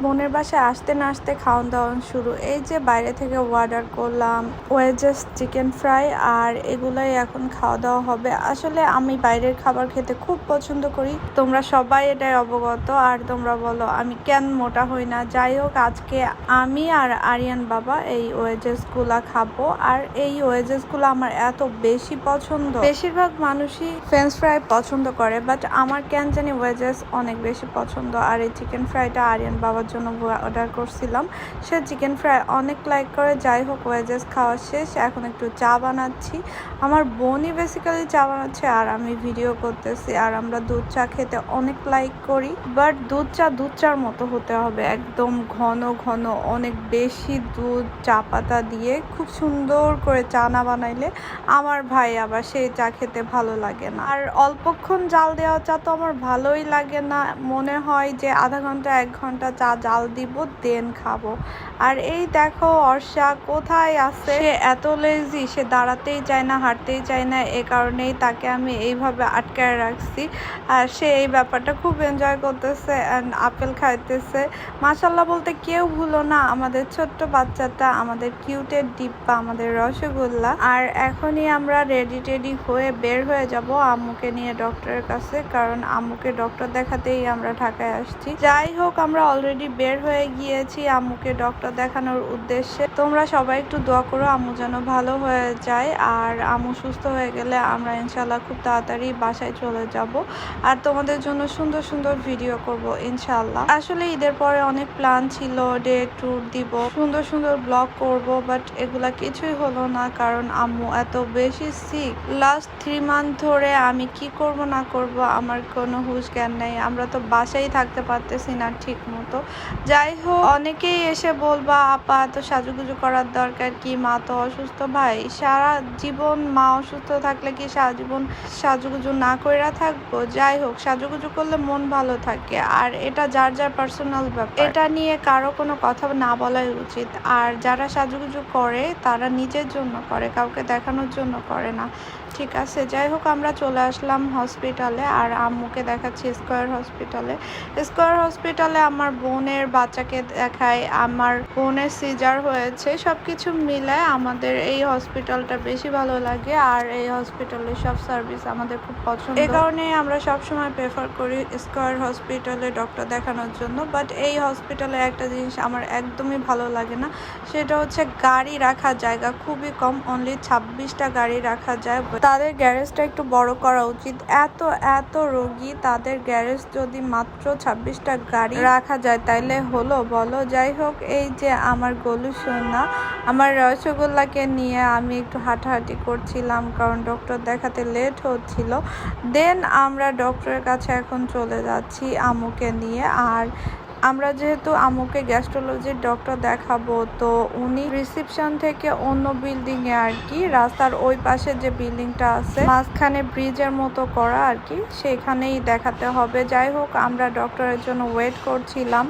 বোনের বাসায় আসতে না আসতে খাওয়ান দাওয়ান শুরু। এই যে বাইরে থেকে অর্ডার করলাম ওয়েজেস চিকেন ফ্রাই, আর এগুলাই এখন খাওয়া দাওয়া হবে। আসলে আমি বাইরের খাবার খেতে খুব পছন্দ করি, তোমরা সবাই এটাই অবগত। আর তোমরা বলো আমি কেন মোটা হই না। যাই হোক, আজকে আমি আর আরিয়ান বাবা এই ওয়েজেসগুলা খাবো। আর এই ওয়েজেসগুলো আমার এত বেশি পছন্দ। বেশিরভাগ মানুষই ফ্রেঞ্চ ফ্রাই পছন্দ করে, বাট আমার কেন জানি ওয়েজেস অনেক বেশি পছন্দ। আর এই চিকেন ফ্রাইটা আরিয়ান বাবার জন্য অর্ডার করছিলাম, সে চিকেন ফ্রাই অনেক লাইক করে। যাই হোক, ওয়েজেস খাওয়া শেষ, এখন একটু চা বানাচ্ছি। আমার বোনই বেসিক্যালি চা বানাচ্ছে আর আমি ভিডিও করতেছি। আর আমরা দুধ চা খেতে অনেক লাইক করি, বাট দুধ চার মতো হতে হবে, একদম ঘন ঘন, অনেক বেশি দুধ চা পাতা দিয়ে খুব সুন্দর করে চা না বানাইলে আমার ভাই আবার সেই চা খেতে ভালো লাগে না। আর অল্পক্ষণ জাল দেওয়া চা তো আমার ভালোই লাগে না, মনে হয় যে আধা ঘন্টা 1 ঘন্টা চা জাল দিব দেন খাবো। আর এই দেখো অর্ষা কোথায় আছে, সে এত লেজি, সে দাঁড়াতেই চায় না, হাঁটতেই চায় না। এ কারণেই তাকে আমি এইভাবে আটকায় রাখছি। আর সে এই ব্যাপারটা খুব এনজয় করতেছে অ্যান্ড আপেল খাইতেছে। মাশাল্লাহ বলতে কেউ ভুলো না আমাদের ছোট্ট বাচ্চাটা, আমাদের কিউটের ডিব্বা, আমাদের রসগোল্লা। আর এখনই আমরা রেডি হয়ে বের হয়ে যাব আম্মুকে নিয়ে ডক্টরের কাছে, কারণ আম্মুকে ডক্টর দেখাতেই আমরা ঢাকায় আসছি। যাই হোক, আমরা অলরেডি বের হয়ে গিয়েছি আম্মুকে ডক্টর দেখানোর উদ্দেশ্যে। তোমরা সবাই একটু দোয়া করো আম্মু যেন ভালো হয়ে যায়। আর আম্মু সুস্থ হয়ে গেলে আমরা ইনশাল্লাহ খুব তাড়াতাড়ি বাসায় চলে যাব আর তোমাদের জন্য সুন্দর সুন্দর ভিডিও করব ইনশাল্লাহ। আসলে ঈদের পরে অনেক প্ল্যান ছিল, ডে ট্যুর দিব, সুন্দর সুন্দর ব্লগ করব, বাট এগুলা কিছুই হলো না, কারণ আম্মু এত বেশি সিক। লাস্ট 3 মান্থ ধরে আমি কি করব না করব আমার কোনো হুঁশ জ্ঞান নেই। আমরা তো বাসায় থাকতে পারতেছি না ঠিক মতো। যাই হোক, অনেকেই এসে বলবা আপা এত সাজুগুজু করার দরকার কি, মা তো অসুস্থ। ভাই, সারা জীবন মা অসুস্থ থাকলে কি সারা জীবন সাজুগুজু না কইরা থাকবো? যাই হোক, সাজুগুজু করলে মন ভালো থাকে, আর এটা যার যার পার্সোনাল ব্যাপার, এটা নিয়ে কারো কোনো কথা না বলাই উচিত। আর যারা সাজুগুজু করে তারা নিজের জন্য করে, কাউকে দেখানোর জন্য করে না, ঠিক আছে? যাই হোক, আমরা চলে আসলাম হসপিটালে আর আম্মুকে দেখাচ্ছি স্কয়ার হসপিটালে আমার বোনের বাচ্চাকে দেখায়। আমার বোনের সিজার হয়েছে, সবকিছু মিলে আমাদের এই হসপিটালটা বেশি ভালো লাগে। আর এই হসপিটালের সব সার্ভিস আমাদের খুব পছন্দ, এই কারণে আমরা সবসময় প্রেফার করি স্কয়ার হসপিটালে ডক্টর দেখানোর জন্য। বাট এই হসপিটালে একটা জিনিস আমার একদমই ভালো লাগে না, সেটা হচ্ছে গাড়ি রাখার জায়গা খুবই কম, অনলি 26টা গাড়ি রাখা যায়। তাদের গ্যারেজটা একটু বড় করা উচিত, এত রোগী, তাদের গ্যারেজ যদি মাত্র 26টা গাড়ি রাখা যায় তাইলে হলো বলো? যাই হোক, এই যে আমার গলু সোনা, আমার রসগোল্লাকে নিয়ে আমি একটু হাঁটাহাঁটি করছিলাম, কারণ ডক্টর দেখাতে লেট হচ্ছিল। দেন আমরা ডক্টরের কাছে এখন চলে যাচ্ছি আম্মুকে নিয়ে। আর আমরা যেহেতু আম্মুকে গ্যাস্ট্রোলজির ডক্টর দেখাবো, তো উনি রিসেপশন থেকে অন্য বিল্ডিংয়ে আর কি, রাস্তার ওই পাশে যে বিল্ডিংটা আছে মাঝখানে ব্রিজের মতো করা আর কি, সেখানেই দেখাতে হবে। যাই হোক, আমরা ডক্টরের জন্য ওয়েট করছিলাম।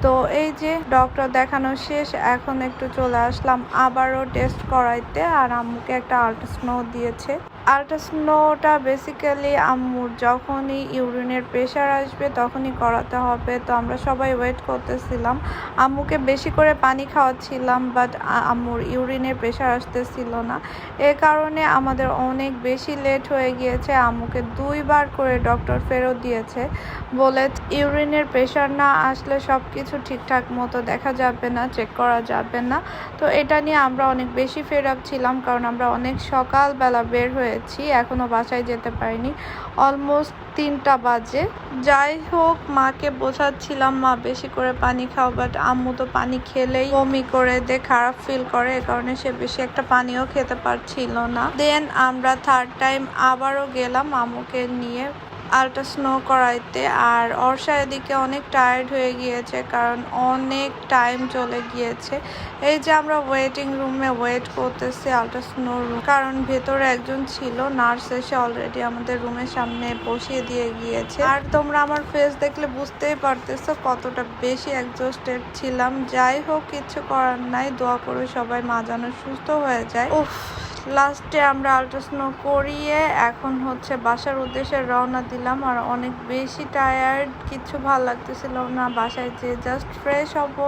তো এই যে ডক্টর দেখানো শেষ, এখন একটু চলে আসলাম আবারও টেস্ট করাইতে। আর আম্মুকে একটা আল্ট্রাসাউন্ড দিয়েছে। আল্ট্রাসাউন্ডটা বেসিক্যালি আম্মুর যখনই ইউরিনের প্রেশার আসবে তখনই করাতে হবে। তো আমরা সবাই ওয়েট করতেছিলাম, আম্মুকে বেশি করে পানি খাওয়াচ্ছিলাম, বাট আম্মুর ইউরিনের প্রেশার আসতেছিল না। এ কারণে আমাদের অনেক বেশি লেট হয়ে গিয়েছে। আম্মুকে 2 বার করে ডক্টর ফেরত দিয়েছে, বলে ইউরিনের প্রেশার না আসলে সব কিছু ঠিকঠাক মতো দেখা যাবে না, চেক করা যাবে না। তো এটা নিয়ে আমরা অনেক বেশি ফেড আপ ছিলাম, কারণ আমরা অনেক সকালবেলা বের হয়েছি, এখনও বাসায় যেতে পারিনি, অলমোস্ট 3টা বাজে। যাই হোক, মাকে বোঝাচ্ছিলাম মা বেশি করে পানি খাও, বাট আম্মু তো পানি খেলেই বমি করে দেয়, খারাপ ফিল করে, এ কারণে সে বেশি একটা পানিও খেতে পারছিল না। দেন আমরা 3rd টাইম আবারও গেলাম আম্মুকে নিয়ে আল্ট্রাসাউন্ড করাইতে। আর অর্ষা এদিকে অনেক টায়ার্ড হয়ে গিয়েছে, কারণ অনেক টাইম চলে গিয়েছে। এই যে আমরা ওয়েটিং রুমে ওয়েট করতেছি আল্ট্রাসাউন্ড রুম, কারণ ভেতরে একজন ছিল, নার্স এসে অলরেডি আমাদের রুমের সামনে বসিয়ে দিয়ে গিয়েছে। আর তোমরা আমার ফেস দেখলে বুঝতেই পারতেছো কতটা বেশি এক্সস্টেড ছিলাম। যাই হোক, কিছু করার নাই, দোয়া করে সবাই মা যেন সুস্থ হয়ে যায়। উফ, লাস্টে আমরা আল্ট্রাসাউন্ড করিয়ে এখন হচ্ছে বাসার উদ্দেশ্যে রওনা দিলাম। আর অনেক বেশি টায়ার্ড, কিছু ভালো লাগতেছিল না। বাসায় যেয়ে জাস্ট ফ্রেশ হবো,